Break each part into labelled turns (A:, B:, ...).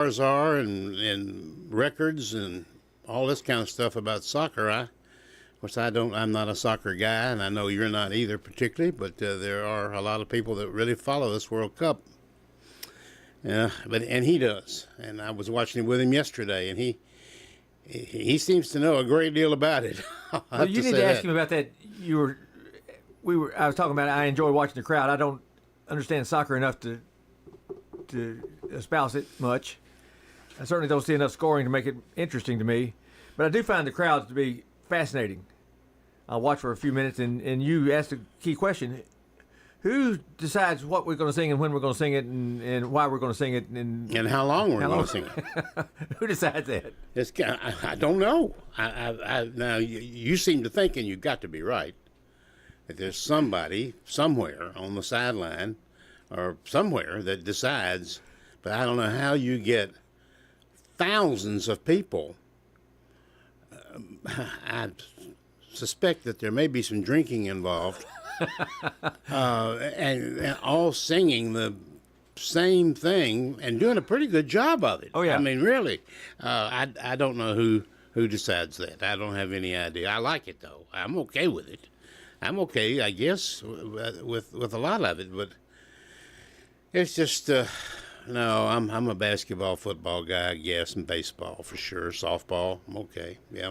A: are and records and all this kind of stuff about soccer. Of course, I'm not a soccer guy, and I know you're not either particularly, but there are a lot of people that really follow this World Cup. And he does. And I was watching it with him yesterday, and he seems to know a great deal about it.
B: Well, you need to ask him about that. I was talking about it. I enjoy watching the crowd. I don't understand soccer enough to espouse it much. I certainly don't see enough scoring to make it interesting to me, but I do find the crowds to be fascinating. I'll watch for a few minutes, and you asked a key question: who decides what we're going to sing and when we're going to sing it, and why we're going to sing it, and
A: how long we're going to sing it?
B: Who decides that?
A: I don't know. Now you seem to think, and you've got to be right, that there's somebody somewhere on the sideline or somewhere that decides, but I don't know how you get thousands of people. I suspect that there may be some drinking involved, and all singing the same thing and doing a pretty good job of it.
B: Oh yeah,
A: I mean, really, I don't know who decides that. I don't have any idea. I like it though. I'm okay with it. I'm okay, I guess, with a lot of it, but it's just. No, I'm a basketball, football guy, I guess, and baseball for sure. Softball, I'm okay, yeah.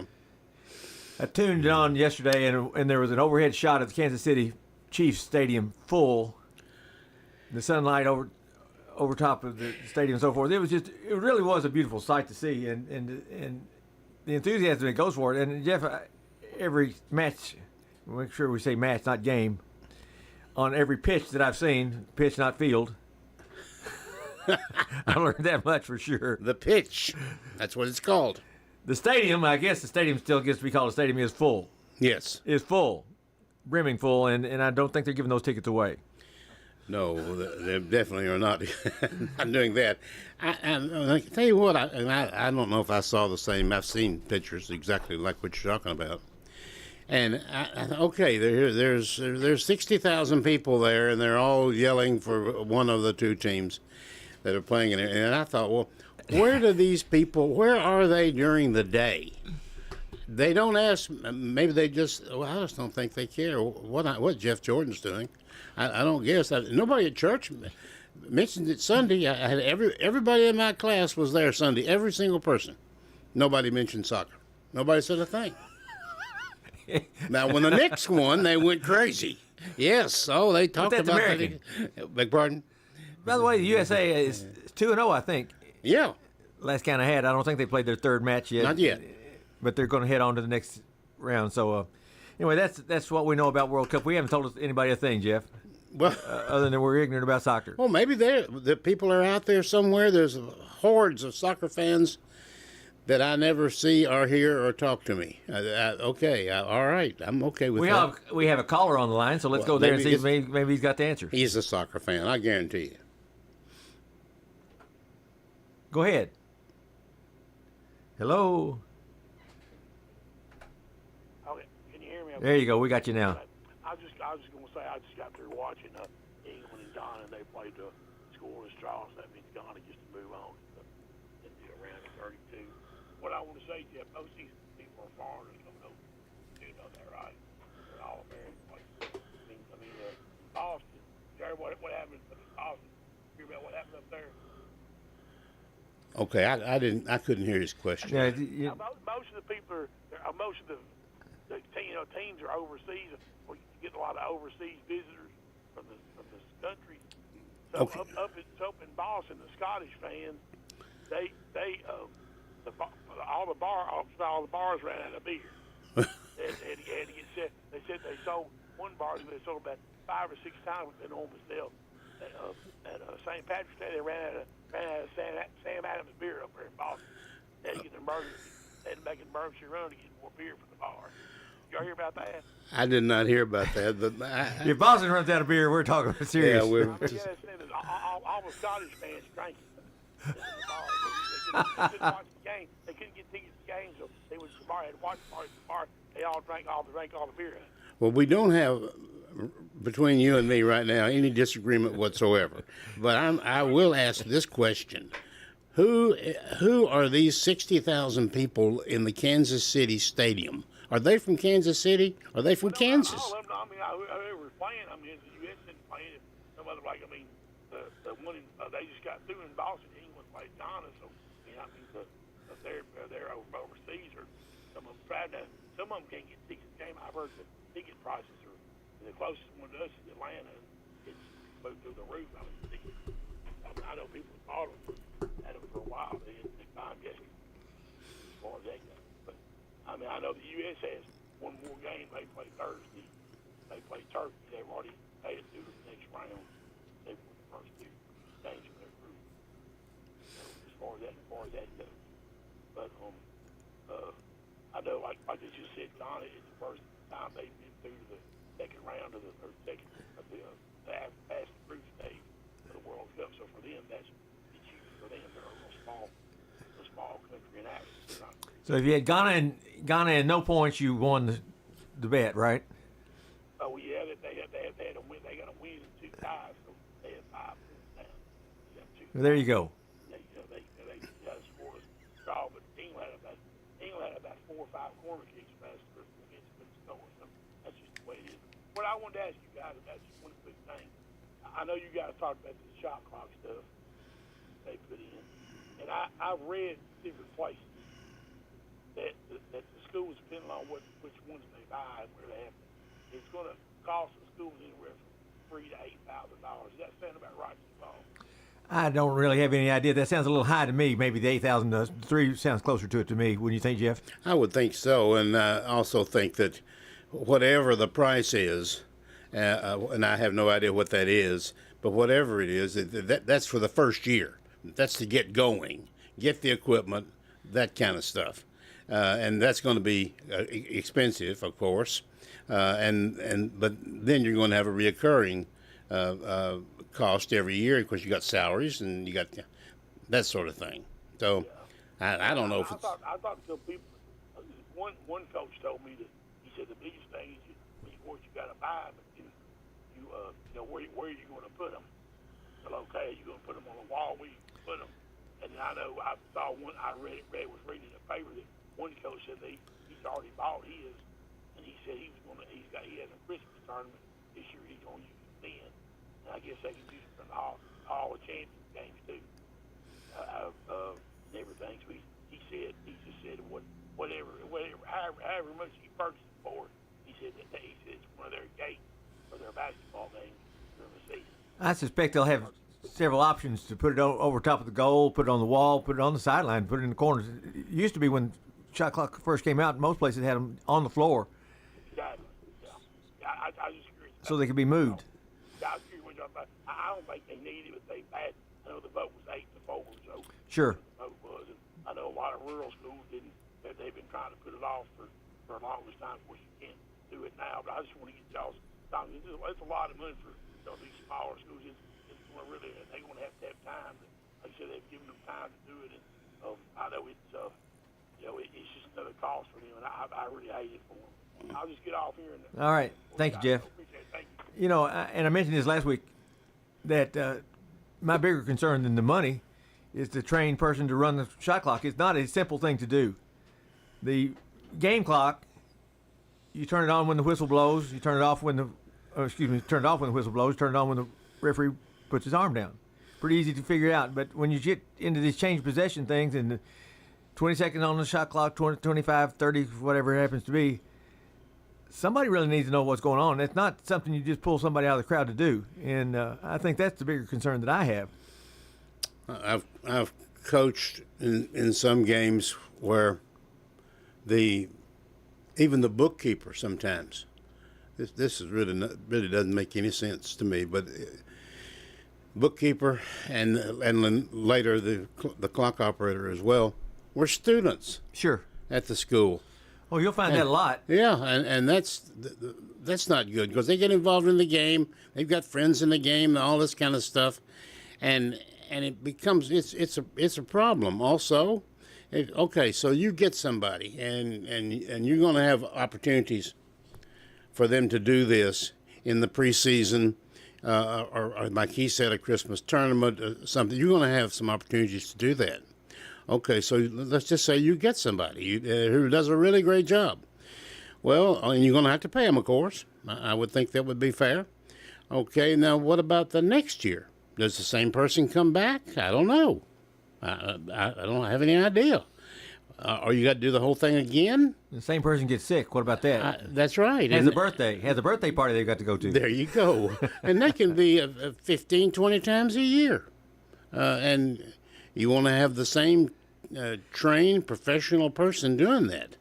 B: I tuned on yesterday, and there was an overhead shot of the Kansas City Chiefs Stadium full. The sunlight over top of the stadium and so forth. It really was a beautiful sight to see, and the enthusiasm that goes for it. And Jeff, every match, make sure we say match, not game, on every pitch that I've seen, pitch not field. I learned that much for sure.
A: The pitch. That's what it's called.
B: The stadium, I guess the stadium still gets to be called a stadium, is full.
A: Yes.
B: Is full. Brimming full, and I don't think they're giving those tickets away.
A: No, they definitely are not, not doing that. I can tell you what, I don't know if I saw the same. I've seen pictures exactly like what you're talking about. And okay, there's 60,000 people there, and they're all yelling for one of the two teams that are playing in it. And I thought, well, where are they during the day? They don't ask, maybe they just, well, I just don't think they care what Jeff Jordan's doing. I don't guess. Nobody at church mentioned it Sunday. I had everybody in my class was there Sunday, every single person. Nobody mentioned soccer. Nobody said a thing. Now, when the Knicks won, they went crazy. Yes, they talked about
B: American.
A: Beg pardon?
B: By the way, the USA is 2-0, I think.
A: Yeah.
B: Last count I had, I don't think they played their third match yet.
A: Not yet.
B: But they're going to head on to the next round. So, anyway, that's what we know about World Cup. We haven't told anybody a thing, Jeff.
A: Well,
B: other than we're ignorant about soccer.
A: Well, maybe the people are out there somewhere. There's hordes of soccer fans that I never see or hear or talk to me. All right, I'm okay with that.
B: We have a caller on the line, so let's go there and see if maybe he's got the answer.
A: He's a soccer fan, I guarantee you.
B: Go ahead. Hello.
C: Okay, can you hear me?
B: There you go. We got you now.
C: I was just going to say, I just got through watching England and Ghana, and they played the scoreless draw, so that means Ghana gets to move on into the round of 32. What I want to say, Jeff, most of these people are foreigners coming over. You know that, right? They're all American places. I mean, Boston. Jerry, what happened in Boston? Hear about what happened up there?
A: Okay, I couldn't hear his question.
B: Yeah,
C: most of the people most of the teams are overseas. Or you get a lot of overseas visitors from this country. So
A: okay.
C: up in Boston, the Scottish fans, all the bars ran out of beer. They said they sold one bar. They sold about 5 or 6 times what they normally sell. At St. Patrick's Day, they ran out of Sam Adams beer up there in Boston. They had to get an emergency. They had to make an emergency run to get more beer from the bar. Y'all hear about that?
A: I did not hear about that, but
B: if Boston runs out of beer, we're talking serious.
A: Yeah,
C: all the Scottish fans drank it. They couldn't watch the game. They couldn't get tickets to the game, so they was the bar had watch parties at the bar. They all drank all the beer.
A: Well, we don't have between you and me right now any disagreement whatsoever. But I will ask this question: who are these 60,000 people in the Kansas City Stadium? Are they from Kansas City? Are they from Kansas?
C: All of them, I mean, I were playing. I mean, the U.S. didn't play it. Some other, like, I mean, the one in, they just got through in Boston. England played Ghana, so, you know, I mean, they're overseas, or some of them tried to. Some of them can't get tickets to the game. I've heard the ticket prices are, the closest one to us is Atlanta, and it's moved through the roof. I mean, I know people have bought them, had them for a while. They buy them just as far as that goes. But I mean, I know the U.S. has one more game. They play Thursday. They play Turkey. They've already made it through the next round. They won the first two games of their group. So as far as that goes. But I know, like they just said, Ghana is the first time they've been through to the second round of the past the group stage of the World Cup. So for them, it's huge for them. They're a small country in Africa.
B: So if you had Ghana and no points, you won the bet, right?
C: Oh yeah, they had a win. They got a win and 2 ties, so they had 5 points down.
B: Well, there you go.
C: They got a score draw, but England had about 4 or 5 corner kicks last Christmas against Minnesota. So that's just the way it is. What I wanted to ask you guys about just one quick thing. I know you guys talked about the shot clock stuff they put in, and I've read different places that the schools, depending on which ones they buy and where they have, it's going to cost the schools anywhere from $3,000 to $8,000. Does that sound about right to you all?
B: I don't really have any idea. That sounds a little high to me. Maybe the 8,000 does. 3 sounds closer to it to me. Wouldn't you think, Jeff?
A: I would think so, and I also think that whatever the price is, and I have no idea what that is, but whatever it is, that's for the first year. That's to get going, get the equipment, that kind of stuff, and that's going to be expensive, of course, but then you're going to have a reoccurring cost every year because you got salaries and you got that sort of thing. So I don't know if it's.
C: I thought some people. One coach told me that he said the biggest thing is what you got to buy, but you know where are you going to put them? Well, okay, you're going to put them on the wall. Where you put them? And I know I saw one. I was reading in the paper that one coach said he's already bought his, and he said he has a Christmas tournament this year. He's going to use it then. And I guess they can use it for all the champion games too, and everything. So he just said whatever, however much he purchased it for. He said it's one of their gates for their basketball games during the season.
B: I suspect they'll have several options to put it over top of the goal, put it on the wall, put it on the sideline, put it in the corners. It used to be when shot clock first came out, most places had them on the floor.
C: Exactly. Yeah. I was just curious.
B: So they could be moved.
C: Yeah, I was curious what you're talking about. I don't think they need it, but they had. I know the vote was 8-4, so.
B: Sure.
C: The vote was, and I know a lot of rural schools didn't. They've been trying to put it off for the longest time. Of course, you can't do it now, but I just want to get y'all's thoughts. It's a lot of money for these smaller schools. It's going to really, they're going to have time. Like I said, they've given them time to do it, and I know it's it's just another cost for them, and I really hate it for them. I'll just get off here.
B: All right, thank you, Jeff.
C: Appreciate it. Thank you.
B: You know, and I mentioned this last week that my bigger concern than the money is the trained person to run the shot clock. It's not a simple thing to do. The game clock, you turn it on when the whistle blows. You turn it off when turn it off when the whistle blows. Turn it on when the referee puts his arm down. Pretty easy to figure out. But when you get into these change possession things and the 20 seconds on the shot clock, 20, 25, 30, whatever it happens to be, somebody really needs to know what's going on. It's not something you just pull somebody out of the crowd to do. And I think that's the bigger concern that I have.
A: I've coached in some games where even the bookkeeper sometimes. This is really doesn't make any sense to me, but bookkeeper and then later the clock operator as well were students.
B: Sure.
A: At the school.
B: Oh, you'll find that a lot.
A: Yeah, and that's not good because they get involved in the game. They've got friends in the game and all this kind of stuff, and it becomes it's a problem also. Okay, so you get somebody, and you're going to have opportunities for them to do this in the preseason, or like he said, a Christmas tournament, something. You're going to have some opportunities to do that. Okay, so let's just say you get somebody who does a really great job. Well, and you're going to have to pay them, of course. I would think that would be fair. Okay, now what about the next year? Does the same person come back? I don't know. I don't have any idea. Or you got to do the whole thing again?
B: The same person gets sick. What about that?
A: That's right.
B: Has a birthday party they've got to go to.
A: There you go. And that can be 15, 20 times a year. And you want to have the same trained professional person doing that.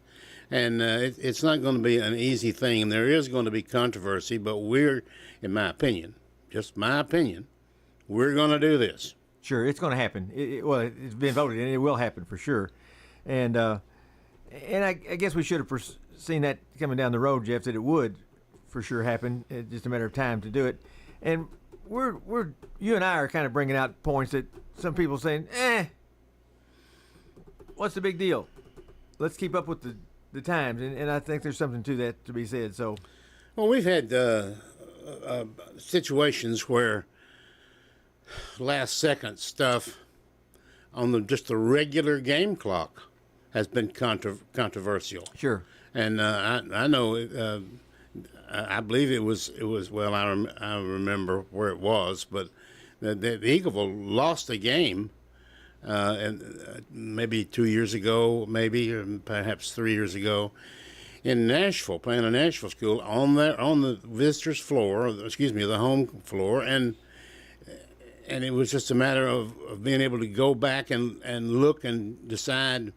A: And it's not going to be an easy thing. And there is going to be controversy, but we're, in my opinion, just my opinion, we're going to do this.
B: Sure, it's going to happen. It's been voted, and it will happen for sure. And I guess we should have seen that coming down the road, Jeff, that it would for sure happen. It's just a matter of time to do it. And you and I are kind of bringing out points that some people are saying, what's the big deal? Let's keep up with the times. And I think there's something to that to be said. So,
A: well, we've had situations where last second stuff on just the regular game clock has been controversial.
B: Sure.
A: And I know, I believe it was well, I remember where it was, but the Eagleville lost a game, and maybe 2 years ago, maybe, or perhaps 3 years ago, in Nashville, playing a Nashville school on the visitors' floor, the home floor, and it was just a matter of being able to go back and look and decide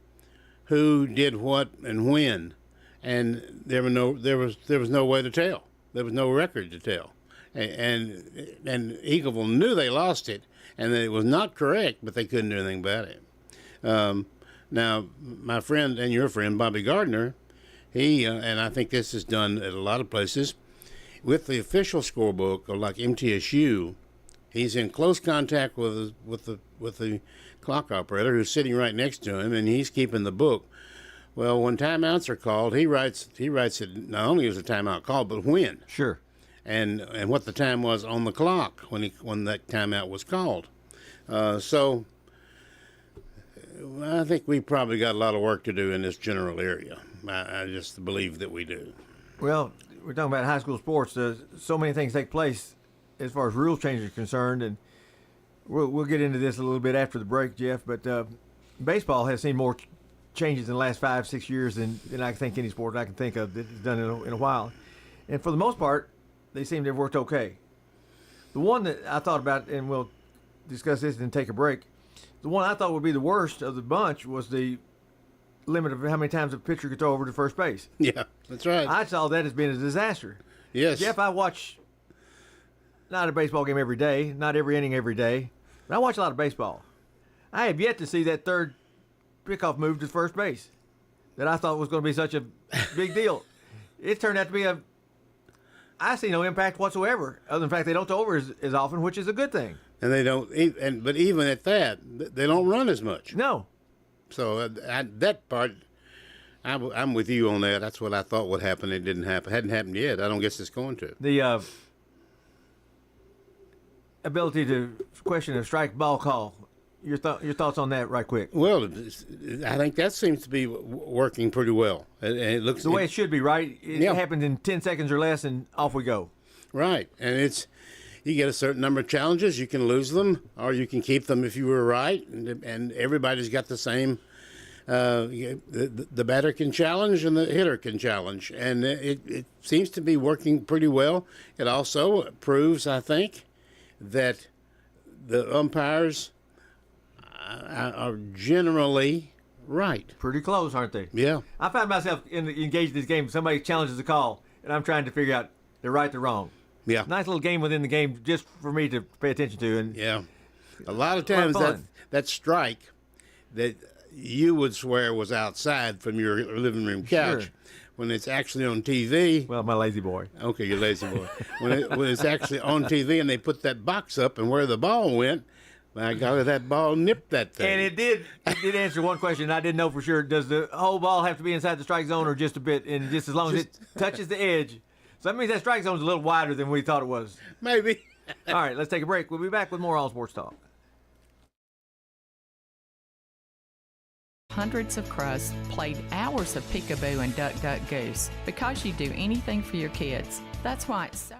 A: who did what and when, and there was no way to tell. There was no record to tell, and Eagleville knew they lost it and that it was not correct, but they couldn't do anything about it. Now, my friend and your friend Bobby Gardner, he and I think this is done at a lot of places with the official scorebook, or like MTSU. He's in close contact with the clock operator who's sitting right next to him, and he's keeping the book. Well, when timeouts are called, he writes it not only as a timeout called, but when.
B: Sure.
A: And what the time was on the clock when that timeout was called. So I think we probably got a lot of work to do in this general area. I just believe that we do.
B: Well, we're talking about high school sports. So many things take place as far as rule changes are concerned, and we'll get into this a little bit after the break, Jeff. But baseball has seen more changes in the last 5-6 years than I think any sport I can think of that's done in a while. And for the most part, they seem to have worked okay. The one that I thought about, and we'll discuss this and take a break, the one I thought would be the worst of the bunch was the limit of how many times a pitcher could throw over to first base.
A: Yeah, that's right.
B: I saw that as being a disaster.
A: Yes.
B: Jeff, I watch not a baseball game every day, not every inning every day, but I watch a lot of baseball. I have yet to see that third pickoff move to first base that I thought was going to be such a big deal. It turned out to be I see no impact whatsoever, other than the fact they don't throw over as often, which is a good thing.
A: And they don't, but even at that, they don't run as much.
B: No.
A: So that part, I'm with you on that. That's what I thought would happen. It didn't happen. Hadn't happened yet. I don't guess it's going to.
B: The ability to question a strike ball call. Your thoughts on that, right quick?
A: Well, I think that seems to be working pretty well. It looks
B: the way it should be, right? It happens in 10 seconds or less, and off we go.
A: Right, and you get a certain number of challenges. You can lose them, or you can keep them if you were right. And everybody's got the same. The batter can challenge, and the hitter can challenge, and it seems to be working pretty well. It also proves, I think, that the umpires are generally right.
B: Pretty close, aren't they?
A: Yeah.
B: I found myself engaged in this game. Somebody challenges the call, and I'm trying to figure out they're right or wrong.
A: Yeah.
B: Nice little game within the game just for me to pay attention to. And
A: yeah. A lot of times that strike that you would swear was outside from your living room couch.
B: Sure.
A: When it's actually on TV.
B: Well, my lazy boy.
A: Okay, you're lazy boy. when it's actually on TV and they put that box up and where the ball went, my God, that ball nipped that thing.
B: And it did answer one question I didn't know for sure. Does the whole ball have to be inside the strike zone or just a bit? And just as long as it touches the edge. So that means that strike zone is a little wider than we thought it was.
A: Maybe.
B: All right, let's take a break. We'll be back with more All Sports Talk.
D: hundreds of crusts, played hours of peekaboo and duck, duck, goose. Because you do anything for your kids. That's why it's so...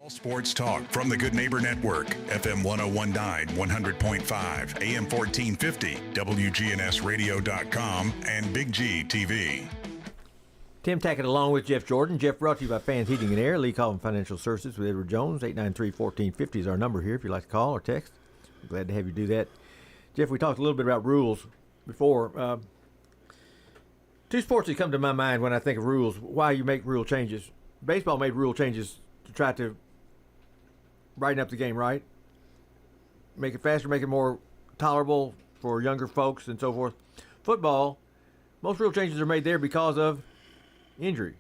E: All sports talk from the Good Neighbor Network, FM 1019, 100.5, AM 1450, wgnsradio.com, and Big G TV.
B: Tim Tackett along with Jeff Jordan. Jeff brought to you by Fans Heating and Air, Lee Coffin Financial Services with Edward Jones. 893-1450 is our number here if you'd like to call or text. I'm glad to have you do that. Jeff, we talked a little bit about rules before. Two sports that come to my mind when I think of rules, why you make rule changes. Baseball made rule changes to try to brighten up the game, right? Make it faster, make it more tolerable for younger folks and so forth. Football, most rule changes are made there because of injury.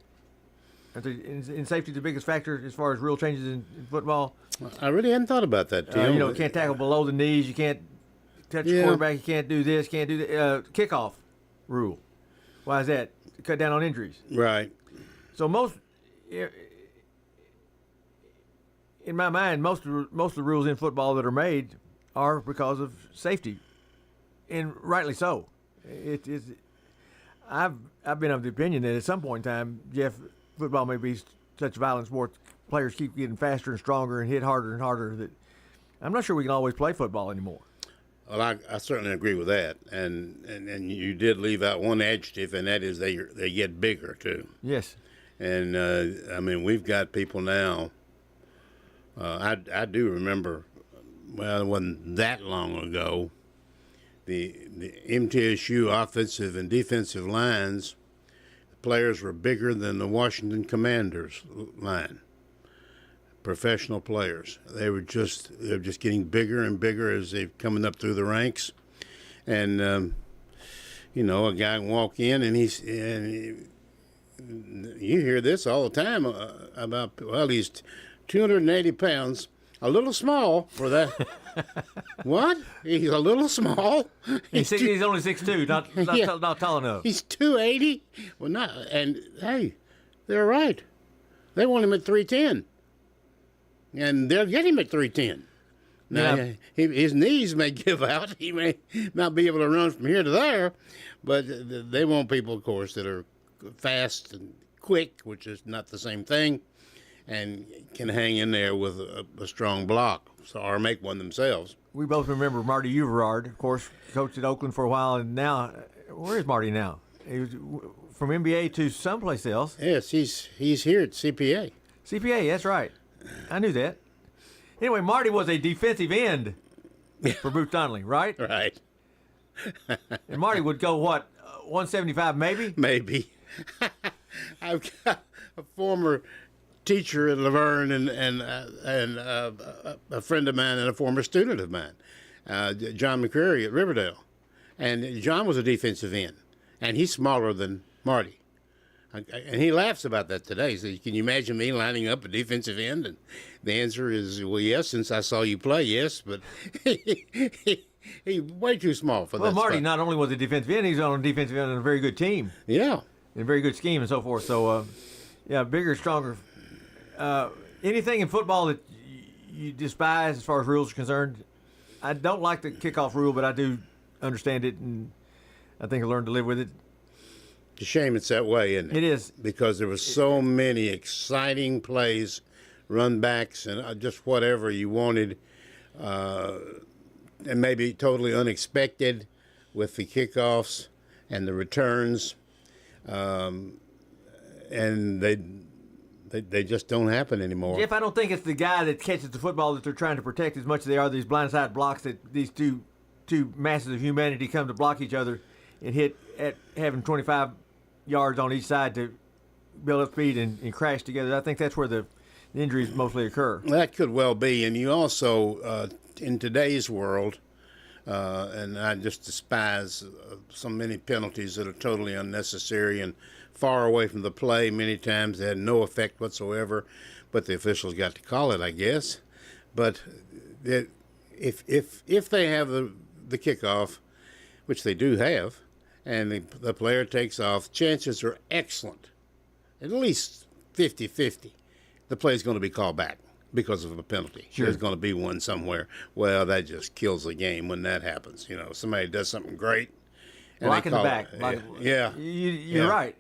B: In safety, the biggest factor as far as rule changes in football.
A: I really hadn't thought about that, Tim.
B: You can't tackle below the knees. You can't touch the quarterback. You can't do this. Can't do the kickoff rule. Why is that? To cut down on injuries.
A: Right.
B: So in my mind, most of the rules in football that are made are because of safety, and rightly so. It is. I've been of the opinion that at some point in time, Jeff, football may be such a violent sport, players keep getting faster and stronger and hit harder and harder that I'm not sure we can always play football anymore.
A: Well, I certainly agree with that, and you did leave out one adjective, and that is they get bigger too.
B: Yes.
A: And I mean, we've got people now. I do remember well, it wasn't that long ago, the MTSU offensive and defensive lines, the players were bigger than the Washington Commanders line. Professional players. They're just getting bigger and bigger as they're coming up through the ranks. And a guy can walk in and you hear this all the time about, well, he's 280 pounds, a little small for that. What? He's a little small?
B: He's only 6'2", not tall enough.
A: He's 280? Well, not. And hey, they're right. They want him at 310. And they'll get him at 310. Now,
B: Yeah.
A: His knees may give out. He may not be able to run from here to there, but they want people, of course, that are fast and quick, which is not the same thing, and can hang in there with a strong block or make one themselves.
B: We both remember Marty Uverard, of course, coached at Oakland for a while, and now, where is Marty now? He was from NBA to someplace else.
A: Yes, he's here at CPA.
B: CPA, that's right. I knew that. Anyway, Marty was a defensive end for Bruce Donnelly, right?
A: Right.
B: And Marty would go, 175 maybe?
A: Maybe. I've got a former teacher at Laverne and a friend of mine and a former student of mine, John McCreary at Riverdale. And John was a defensive end, and he's smaller than Marty. And he laughs about that today. So can you imagine me lining up a defensive end? And the answer is, well, yes, since I saw you play, yes. But he's way too small for that.
B: Well, Marty
A: spot.
B: not only was a defensive end, he's on a defensive end on a very good team.
A: Yeah.
B: And a very good scheme and so forth. So, bigger, stronger. Anything in football that you despise as far as rules are concerned? I don't like the kickoff rule, but I do understand it, and I think I learned to live with it.
A: It's a shame it's that way, isn't it?
B: It is.
A: Because there were so many exciting plays, run backs, and just whatever you wanted, and maybe totally unexpected with the kickoffs and the returns, and they just don't happen anymore.
B: Jeff, I don't think it's the guy that catches the football that they're trying to protect as much as they are these blindside blocks that these two masses of humanity come to block each other and hit at having 25 yards on each side to build up speed and crash together. I think that's where the injuries mostly occur.
A: That could well be. And you also, in today's world, and I just despise so many penalties that are totally unnecessary and far away from the play. Many times they had no effect whatsoever, but the officials got to call it, I guess. But if they have the kickoff, which they do have, and the player takes off, chances are excellent, at least 50-50, the play's going to be called back because of a penalty.
B: Sure.
A: There's going to be one somewhere. Well, that just kills the game when that happens. You know, somebody does something great. And
B: Block in the
A: call
B: back.
A: it. Yeah.
B: You're right.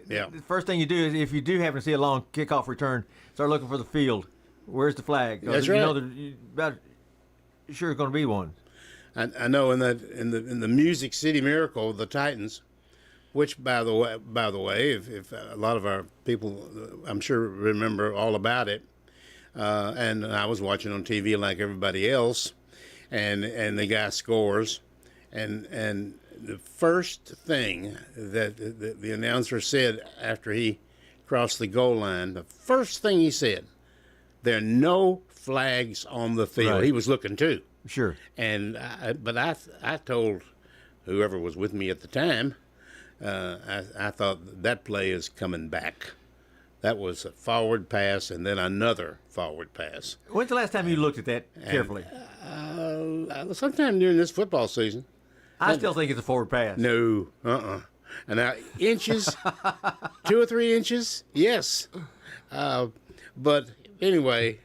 A: Yeah.
B: The first thing you do is, if you do happen to see a long kickoff return, start looking for the field. Where's the flag?
A: That's
B: you
A: right.
B: know you're about sure it's going to be one.
A: I know in the Music City Miracle, the Titans, which by the way, if a lot of our people, I'm sure, remember all about it, and I was watching on TV like everybody else, and the guy scores, and the first thing that the announcer said after he crossed the goal line, the first thing he said, there are no flags on the field.
B: Right.
A: He was looking too.
B: Sure.
A: And but I told whoever was with me at the time, I thought that play is coming back. That was a forward pass and then another forward pass.
B: When's the last time you looked at that carefully?
A: Sometime during this football season.
B: I still think it's a forward pass.
A: No, And now inches, 2 or 3 inches, yes. But anyway.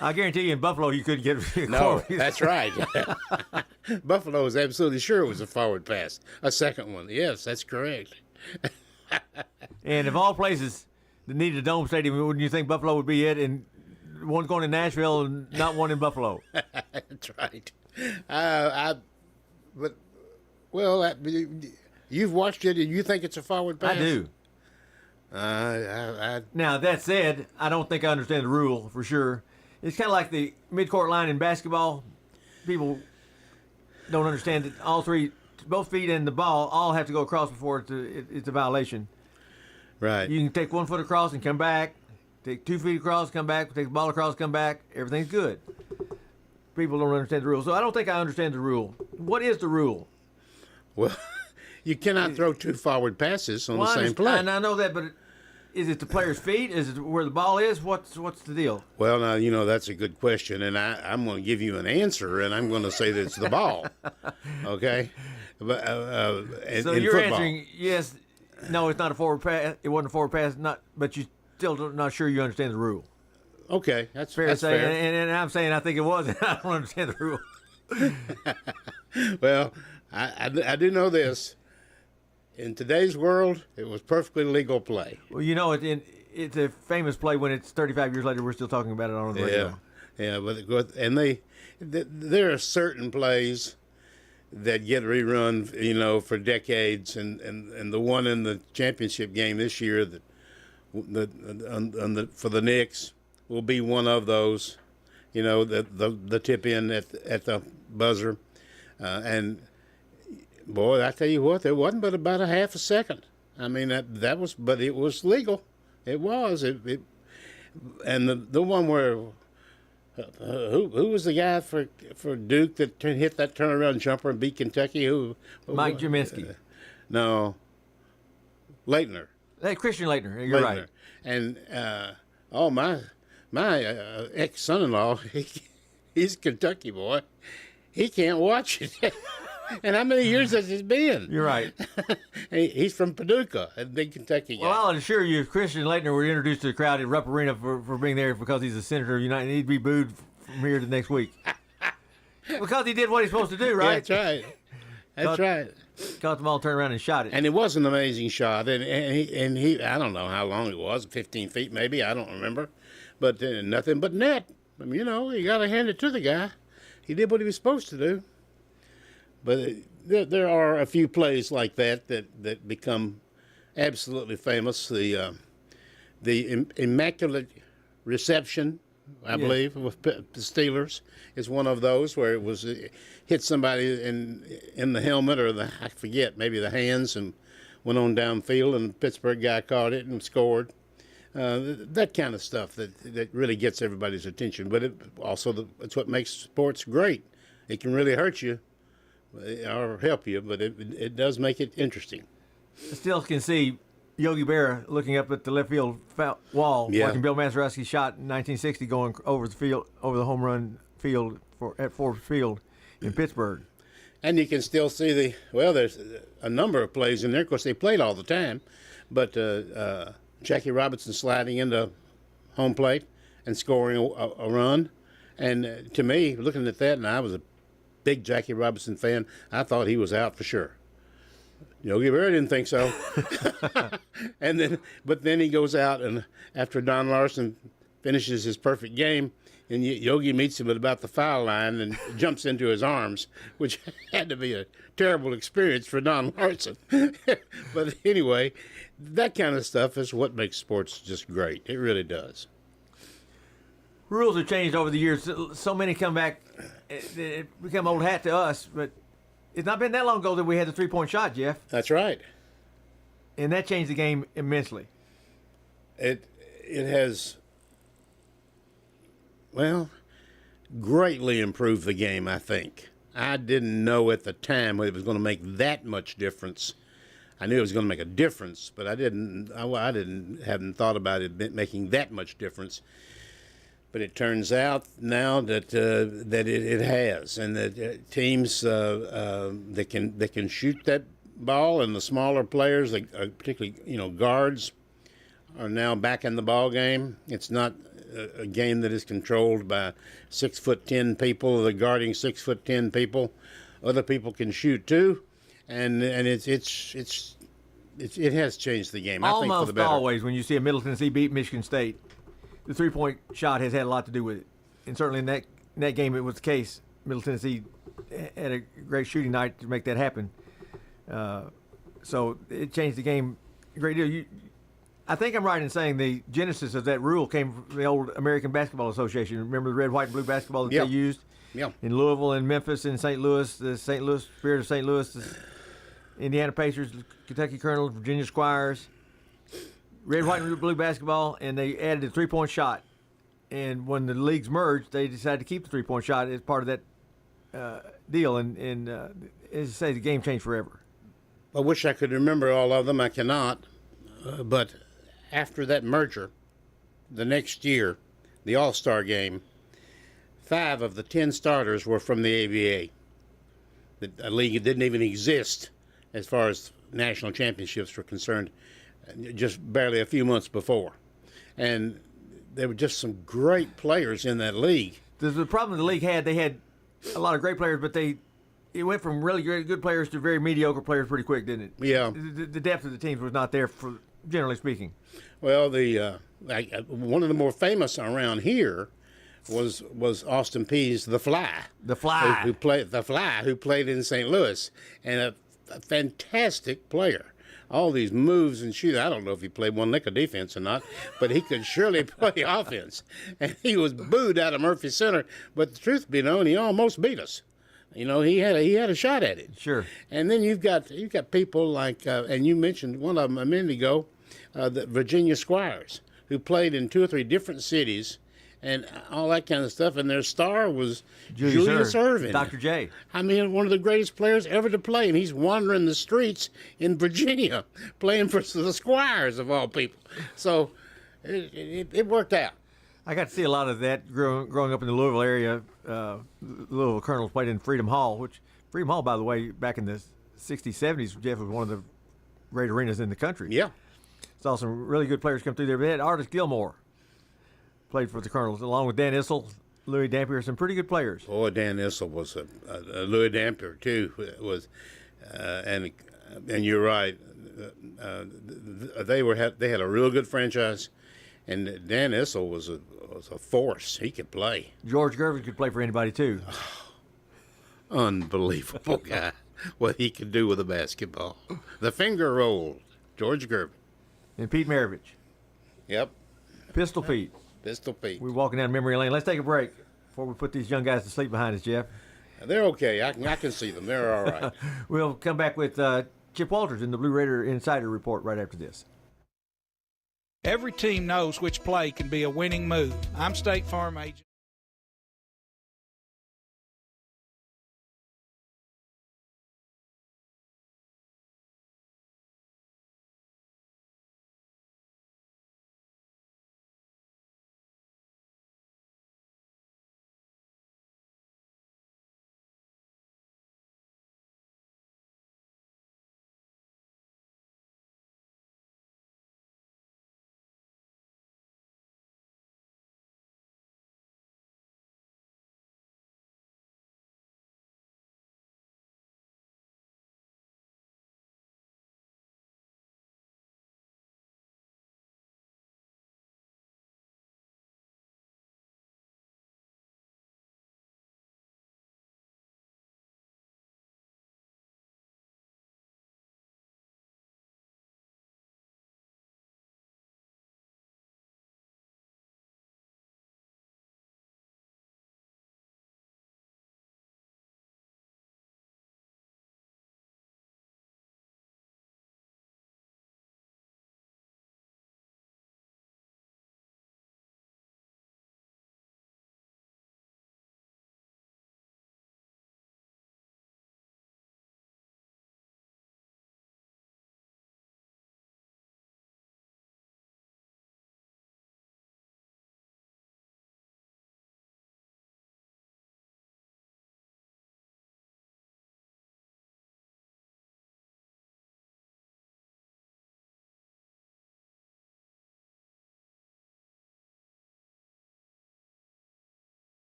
B: I guarantee you in Buffalo you couldn't get
A: No, that's right. Buffalo was absolutely sure it was a forward pass. A second one. Yes, that's correct.
B: And of all places that needed a dome stadium, wouldn't you think Buffalo would be it? And one going in Nashville and not one in Buffalo.
A: That's right. You've watched it and you think it's a forward pass?
B: I do. Now, that said, I don't think I understand the rule for sure. It's kind of like the midcourt line in basketball. People don't understand that both feet and the ball all have to go across before it's a violation.
A: Right.
B: You can take 1 foot across and come back, take 2 feet across, come back, take the ball across, come back. Everything's good. People don't understand the rule. So I don't think I understand the rule. What is the rule?
A: Well, you cannot throw 2 forward passes on the same play.
B: And I know that, but is it the player's feet? Is it where the ball is? What's the deal?
A: Well, now, that's a good question, and I'm going to give you an answer, and I'm going to say that it's the ball. Okay? But,
B: so
A: in
B: you're
A: football.
B: answering yes, no, it's not a forward pass. It wasn't a forward pass, but you still not sure you understand the rule.
A: Okay, that's
B: Fair to say,
A: fair.
B: and I'm saying I think it was, and I don't understand the rule.
A: Well, I do know this. In today's world, it was perfectly legal play.
B: Well, it's a famous play when it's 35 years later we're still talking about it on the radio.
A: Yeah, but there are certain plays that get rerun, for decades, and the one in the championship game this year for the Knicks will be one of those. The tip in at the buzzer, and boy, I tell you what, there wasn't but about a half a second. I mean but it was legal. It was and the one where who was the guy for Duke that hit that turnaround jumper and beat Kentucky?
B: Mike Jaminski.
A: No, Leitner.
B: Hey, Christian Leitner. You're right.
A: And my ex-son-in-law, he's a Kentucky boy. He can't watch it. And how many years has it been?
B: You're right.
A: He's from Paducah, a big Kentucky guy.
B: Well, I'll assure you, if Christian Leitner were introduced to the crowd at Rupp Arena for being there because he's a senator of the United, he'd be booed from here to next week. Because he did what he's supposed to do, right?
A: That's right. That's right.
B: Caught the ball, turned around, and shot it.
A: And it was an amazing shot. And he I don't know how long it was, 15 feet maybe, I don't remember. But nothing but net. I mean, you got to hand it to the guy. He did what he was supposed to do. But there are a few plays like that become absolutely famous. The Immaculate Reception, I believe, with the Steelers is one of those where it was hit somebody in the helmet or I forget, maybe the hands, and went on downfield, and the Pittsburgh guy caught it and scored. That kind of stuff that really gets everybody's attention. But it's what makes sports great. It can really hurt you or help you, but it does make it interesting.
B: I still can see Yogi Berra looking up at the left field wall, watching Bill Mazeroski shot in 1960 going over the home run field at Forbes Field in Pittsburgh.
A: And you can still see there's a number of plays in there. Of course, they played all the time, but Jackie Robinson sliding into home plate and scoring a run. And to me, looking at that, and I was a big Jackie Robinson fan, I thought he was out for sure. Yogi Berra didn't think so. But then he goes out, and after Don Larson finishes his perfect game, and Yogi meets him at about the foul line and jumps into his arms, which had to be a terrible experience for Don Larson. But anyway, that kind of stuff is what makes sports just great. It really does.
B: Rules have changed over the years. So many come back, it become old hat to us, but it's not been that long ago that we had the three-point shot, Jeff.
A: That's right.
B: And that changed the game immensely.
A: It has, greatly improved the game, I think. I didn't know at the time it was going to make that much difference. I knew it was going to make a difference, but I hadn't thought about it making that much difference. But it turns out now that it has, and that teams that can shoot that ball, and the smaller players, particularly guards, are now back in the ball game. It's not a game that is controlled by 6'10" people. They're guarding 6'10" people. Other people can shoot too, and it has changed the game. I think for the better.
B: Almost always, when you see a Middle Tennessee beat Michigan State, the three-point shot has had a lot to do with it. And certainly in that game, it was the case. Middle Tennessee had a great shooting night to make that happen. So it changed the game a great deal. I think I'm right in saying the genesis of that rule came from the old American Basketball Association. Remember the red, white, and blue basketball that
A: Yeah.
B: they used
A: Yeah.
B: in Louisville and Memphis and St. Louis, the St. Louis Spirit of St. Louis, the Indiana Pacers, Kentucky Colonels, Virginia Squires, red, white, and blue basketball, and they added a three-point shot. And when the leagues merged, they decided to keep the three-point shot as part of that deal. And as I say, the game changed forever.
A: I wish I could remember all of them. I cannot. But after that merger, the next year, the All-Star game, 5 of the 10 starters were from the ABA. A league that didn't even exist as far as national championships were concerned, just barely a few months before. And there were just some great players in that league.
B: The problem the league had, they had a lot of great players, but it went from really good players to very mediocre players pretty quick, didn't it?
A: Yeah.
B: The depth of the teams was not there, for generally speaking.
A: Well, one of the more famous around here was Austin Peay's The Fly.
B: The Fly.
A: Who played in St. Louis, and a fantastic player. All these moves and shooting. I don't know if he played one lick of defense or not, but he could surely play offense. And he was booed out of Murphy Center. But the truth be known, he almost beat us. You know, he had a shot at it.
B: Sure.
A: And then you've got people like, and you mentioned one of them a minute ago, the Virginia Squires, who played in 2 or 3 different cities, and all that kind of stuff. And their star was Julius Erving.
B: Dr. J.
A: I mean, one of the greatest players ever to play, and he's wandering the streets in Virginia playing for the Squires of all people. So it worked out.
B: I got to see a lot of that growing up in the Louisville area. Louisville Colonels played in Freedom Hall, which Freedom Hall, by the way, back in the 60s, 70s, Jeff, was one of the great arenas in the country.
A: Yeah.
B: Saw some really good players come through there. But they had Artis Gilmore played for the Colonels, along with Dan Issel, Louis Dampier, some pretty good players.
A: Boy, Dan Issel was Louis Dampier too. And you're right. They had a real good franchise, and Dan Issel was a force. He could play.
B: George Gervin could play for anybody too.
A: Unbelievable guy. What he could do with a basketball. The finger roll, George Gervin.
B: And Pete Maravich.
A: Yep.
B: Pistol Pete.
A: Pistol Pete.
B: We're walking down memory lane. Let's take a break before we put these young guys to sleep behind us, Jeff.
A: They're okay. I can see them. They're all right.
B: We'll come back with Chip Walters in the Blue Raider Insider Report right after this.
F: Every team knows which play can be a winning move. I'm State Farm agent.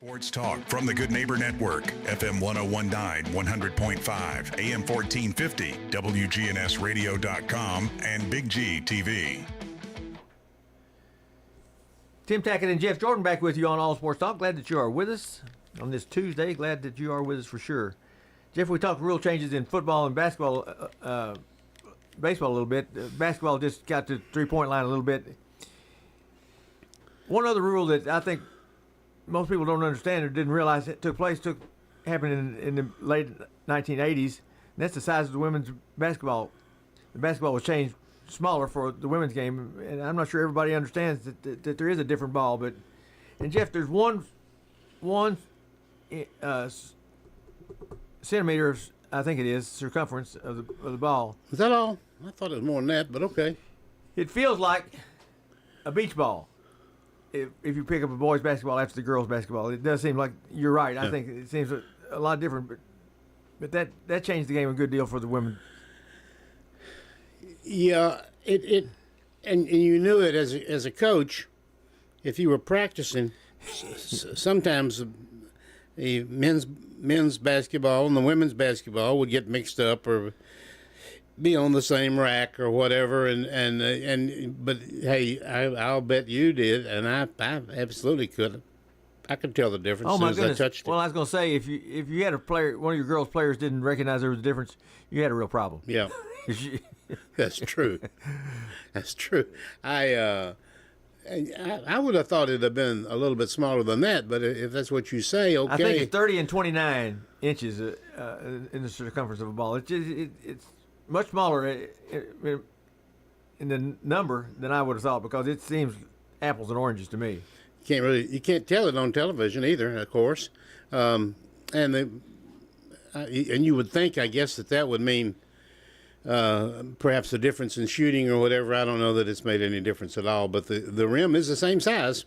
E: Sports Talk from the Good Neighbor Network, FM 1019, 100.5, AM 1450, wgnsradio.com, and Big G TV.
B: Tim Tackett and Jeff Jordan back with you on All Sports Talk. Glad that you are with us on this Tuesday. Glad that you are with us for sure. Jeff, we talked rule changes in football and basketball, baseball a little bit. Basketball just got to the three-point line a little bit. One other rule that I think most people don't understand or didn't realize it happened in the late 1980s. And that's the size of the women's basketball. The basketball was changed smaller for the women's game, and I'm not sure everybody understands that there is a different ball. And Jeff, there's one centimeter, I think it is, circumference of the ball.
A: Is that all? I thought it was more than that, but okay.
B: It feels like a beach ball. If you pick up a boys' basketball after the girls' basketball, it does seem like you're right. I think it seems a lot different, but that changed the game a good deal for the women.
A: Yeah, and you knew it as a coach. If you were practicing, sometimes the men's basketball and the women's basketball would get mixed up or be on the same rack or whatever, but hey, I'll bet you did, and I absolutely could. I could tell the difference as soon as I touched it.
B: Well, I was going to say, if you had a player, one of your girls' players didn't recognize there was a difference, you had a real problem.
A: Yeah, that's true. That's true. I would have thought it'd have been a little bit smaller than that, but if that's what you say, okay.
B: I think it's 30 and 29 inches in the circumference of a ball. It's much smaller in the number than I would have thought, because it seems apples and oranges to me.
A: You can't tell it on television either, of course, and you would think, I guess, that would mean perhaps a difference in shooting or whatever. I don't know that it's made any difference at all, but the rim is the same size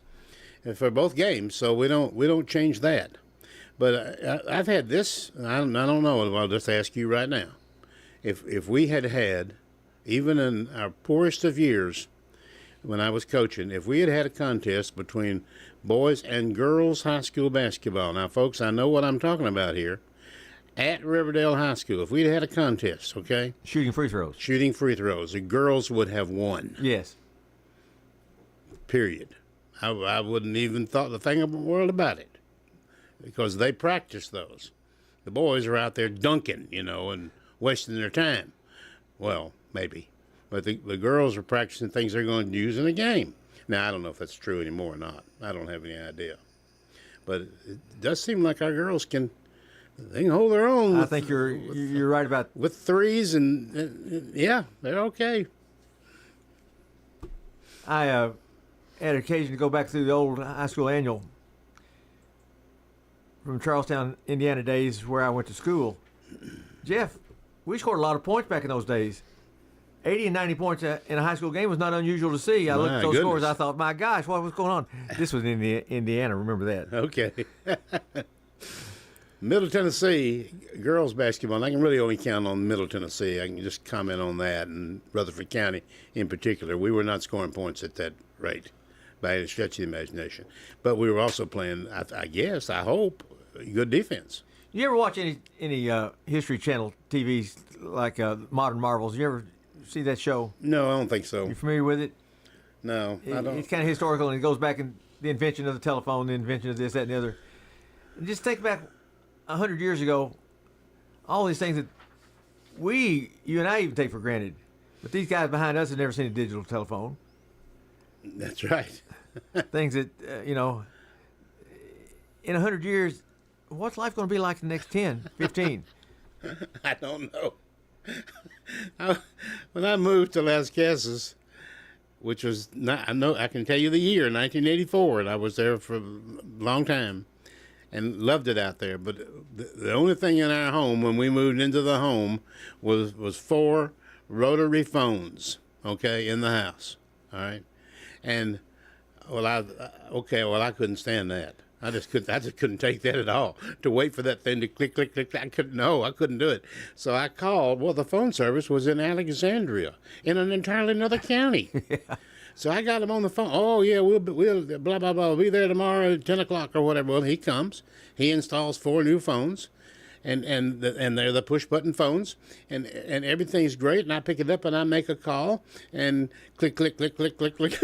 A: for both games, so we don't change that. But I've had this. I don't know. I'll just ask you right now. If we had, even in our poorest of years when I was coaching, if we had a contest between boys and girls high school basketball, now, folks, I know what I'm talking about here, at Riverdale High School, if we'd had a contest, okay?
B: Shooting free throws,
A: the girls would have won.
B: Yes.
A: Period. I wouldn't even thought the thing in the world about it, because they practice those. The boys are out there dunking, and wasting their time. Well, maybe. But the girls are practicing things they're going to use in a game. Now, I don't know if that's true anymore or not. I don't have any idea. But it does seem like our girls can hold their own.
B: I think you're right about
A: with threes, and yeah, they're okay.
B: I had occasion to go back through the old high school annual from Charlestown, Indiana days where I went to school. Jeff, we scored a lot of points back in those days. 80 and 90 points in a high school game was not unusual to see. I looked at those scores. I thought, my gosh, what was going on? This was in Indiana. Remember that?
A: Okay. Middle Tennessee girls basketball. And I can really only count on Middle Tennessee. I can just comment on that, and Rutherford County in particular. We were not scoring points at that rate by any stretch of the imagination. But we were also playing, I hope, good defense.
B: You ever watch any History Channel TVs like Modern Marvels? You ever see that show?
A: No, I don't think so.
B: You familiar with it?
A: No, I don't.
B: It's kind of historical, and it goes back in the invention of the telephone, the invention of this, that, and the other. And just think back 100 years ago, all these things that you and I even take for granted. But these guys behind us have never seen a digital telephone.
A: That's right.
B: Things that, in 100 years, what's life going to be like the next 10, 15?
A: I don't know. When I moved to Las Casas, which was I can tell you the year, 1984, and I was there for a long time and loved it out there. But the only thing in our home when we moved into the home was 4 rotary phones, okay, in the house. All right. And I couldn't stand that. I just couldn't take that at all. To wait for that thing to click, click, click. I couldn't do it. So I called. Well, the phone service was in Alexandria, in an entirely another county. So I got him on the phone. Oh yeah, we'll blah blah blah. We'll be there tomorrow at 10 o'clock or whatever. Well, he comes. He installs 4 new phones, and they're the push button phones, and everything's great. And I pick it up and I make a call, and click click click click click click.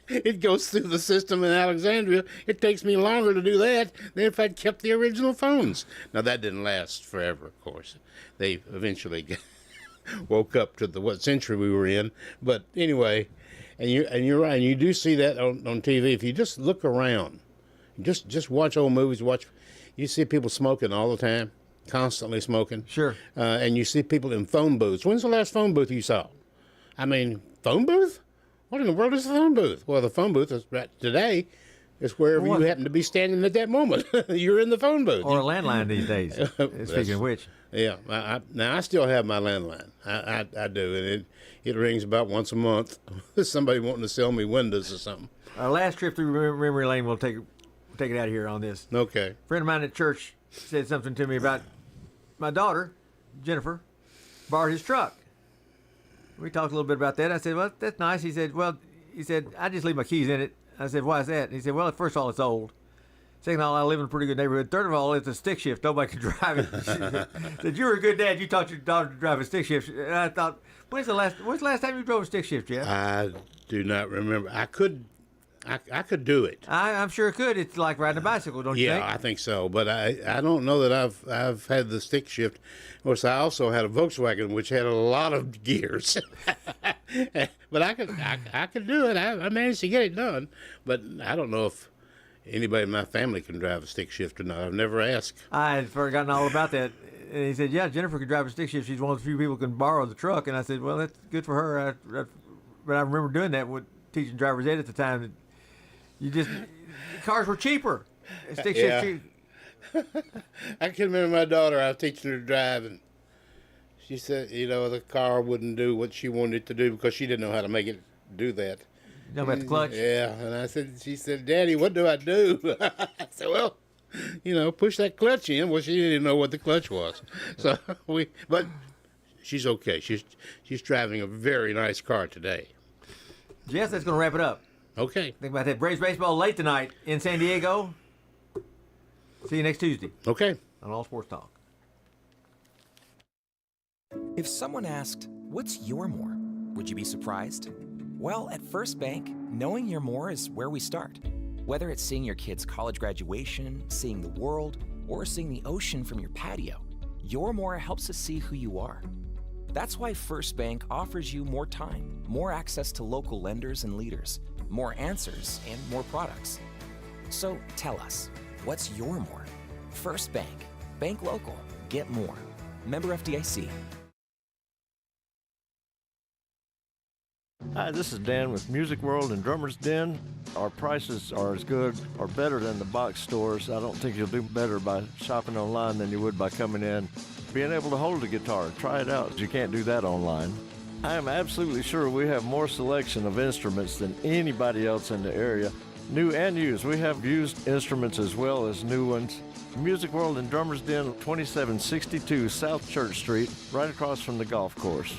A: It goes through the system in Alexandria. It takes me longer to do that than if I'd kept the original phones. Now that didn't last forever, of course. They eventually woke up to what century we were in. But anyway. And you're right. And you do see that on TV. If you just look around, just watch old movies. You see people smoking all the time, constantly smoking.
B: Sure.
A: And you see people in phone booths. When's the last phone booth you saw? I mean, phone booth? What in the world is a phone booth? Well, the phone booth is right today. Is wherever you happen to be standing at that moment. You're in the phone booth.
B: Or a landline these days. Speaking of which.
A: Yeah. Now, I still have my landline. I do. And it rings about once a month. Somebody wanting to sell me windows or something.
B: Our last trip through memory lane, we'll take it out of here on this.
A: Okay.
B: A friend of mine at church said something to me about my daughter, Jennifer, borrowed his truck. We talked a little bit about that. I said, well, that's nice. He said, I just leave my keys in it. I said, why is that? And he said, well, first of all, it's old. Second of all, I live in a pretty good neighborhood. Third of all, it's a stick shift. Nobody can drive it. He said, you were a good dad. You taught your daughter to drive a stick shift. And I thought, when's the last time you drove a stick shift, Jeff?
A: I do not remember. I could do it.
B: I'm sure it could. It's like riding a bicycle, don't you think?
A: Yeah, I think so. But I don't know that I've had the stick shift. Of course, I also had a Volkswagen which had a lot of gears. But I could do it. I managed to get it done. But I don't know if anybody in my family can drive a stick shift or not. I've never asked.
B: I had forgotten all about that. And he said, yeah, Jennifer can drive a stick shift. She's one of the few people who can borrow the truck. And I said, well, that's good for her. But I remember doing that with teaching driver's ed at the time. Cars were cheaper. Stick shift cheap.
A: I can remember my daughter, I was teaching her to drive, and she said, the car wouldn't do what she wanted it to do because she didn't know how to make it do that.
B: You know about the clutch?
A: Yeah, and she said, Daddy, what do I do? I said, well, push that clutch in. Well, she didn't know what the clutch was. But she's okay. She's driving a very nice car today.
B: Jess, that's going to wrap it up.
A: Okay.
B: Think about that. Braves baseball late tonight in San Diego. See you next Tuesday.
A: Okay.
B: On All Sports Talk.
G: If someone asked, what's your more? Would you be surprised? Well, at First Bank, knowing your more is where we start. Whether it's seeing your kid's college graduation, seeing the world, or seeing the ocean from your patio, your more helps us see who you are. That's why First Bank offers you more time, more access to local lenders and leaders, more answers, and more products. So tell us, what's your more? First Bank. Bank local. Get more. Member FDIC.
H: Hi, this is Dan with Music World and Drummer's Den. Our prices are as good or better than the box stores. I don't think you'll do better by shopping online than you would by coming in. Being able to hold a guitar, try it out. You can't do that online. I am absolutely sure we have more selection of instruments than anybody else in the area. New and used. We have used instruments as well as new ones. Music World and Drummer's Den, 2762 South Church Street, right across from the golf course.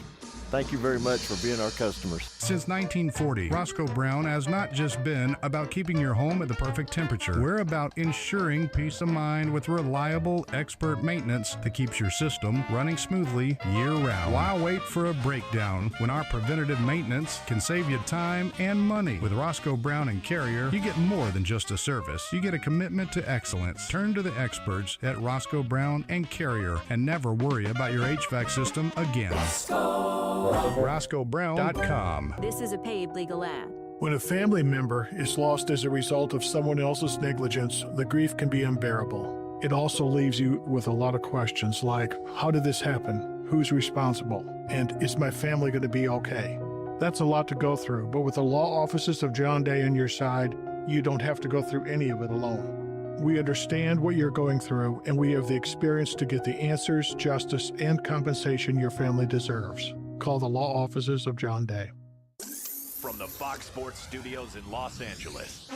H: Thank you very much for being our customers.
I: Since 1940, Roscoe Brown has not just been about keeping your home at the perfect temperature. We're about ensuring peace of mind with reliable, expert maintenance that keeps your system running smoothly year-round. Why wait for a breakdown when our preventative maintenance can save you time and money? With Roscoe Brown and Carrier, you get more than just a service. You get a commitment to excellence. Turn to the experts at Roscoe Brown and Carrier and never worry about your HVAC system again. RoscoeBrown.com.
J: This is a paid legal ad.
K: When a family member is lost as a result of someone else's negligence, the grief can be unbearable. It also leaves you with a lot of questions like, how did this happen? Who's responsible? And is my family going to be okay? That's a lot to go through, but with the law offices of John Day on your side, you don't have to go through any of it alone. We understand what you're going through, and we have the experience to get the answers, justice, and compensation your family deserves. Call the law offices of John Day.
L: From the Fox Sports Studios in Los Angeles,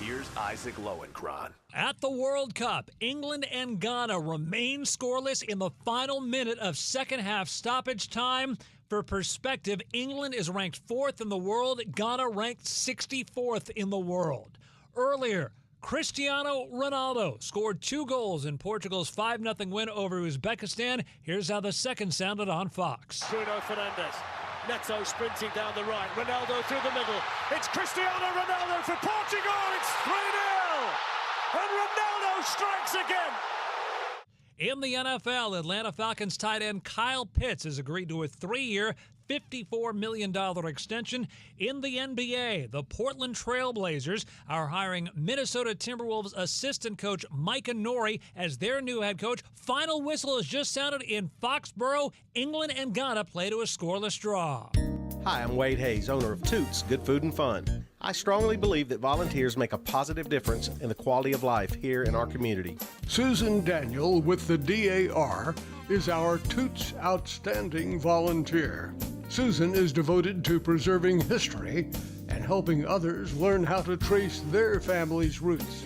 L: here's Isaac Lowenkron.
M: At the World Cup, England and Ghana remain scoreless in the final minute of second half stoppage time. For perspective, England is ranked 4th in the world, Ghana ranked 64th in the world. Earlier, Cristiano Ronaldo scored 2 goals in Portugal's 5-0 win over Uzbekistan. Here's how the second sounded on Fox.
J: Bruno Fernandes. Neto sprinting down the right. Ronaldo through the middle. It's Cristiano Ronaldo for Portugal. It's 3-0. And Ronaldo strikes again.
M: In the NFL, Atlanta Falcons tight end Kyle Pitts has agreed to a 3-year, $54 million extension. In the NBA, the Portland Trail Blazers are hiring Minnesota Timberwolves assistant coach Micah Nori as their new head coach. Final whistle has just sounded in Foxborough. England and Ghana play to a scoreless draw.
N: Hi, I'm Wade Hayes, owner of Toots Good Food and Fun. I strongly believe that volunteers make a positive difference in the quality of life here in our community.
O: Susan Daniel with the DAR is our Toots Outstanding Volunteer. Susan is devoted to preserving history and helping others learn how to trace their family's roots.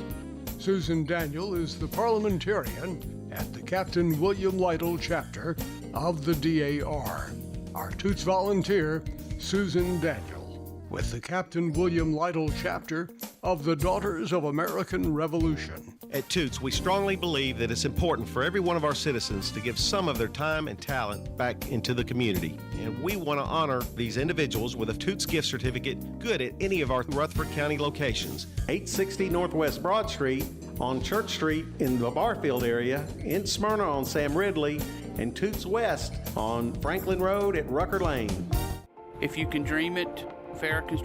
O: Susan Daniel is the parliamentarian at the Captain William Lytle chapter of the DAR. Our Toots volunteer, Susan Daniel, with the Captain William Lytle chapter of the Daughters of American Revolution.
N: At Toots, we strongly believe that it's important for every one of our citizens to give some of their time and talent back into the community. And we want to honor these individuals with a Toots gift certificate good at any of our Rutherford County locations. 860 Northwest Broad Street, on Church Street in the Barfield area, in Smyrna on Sam Ridley, and Toots West on Franklin Road at Rucker Lane.
P: If you can dream it, Fair Construction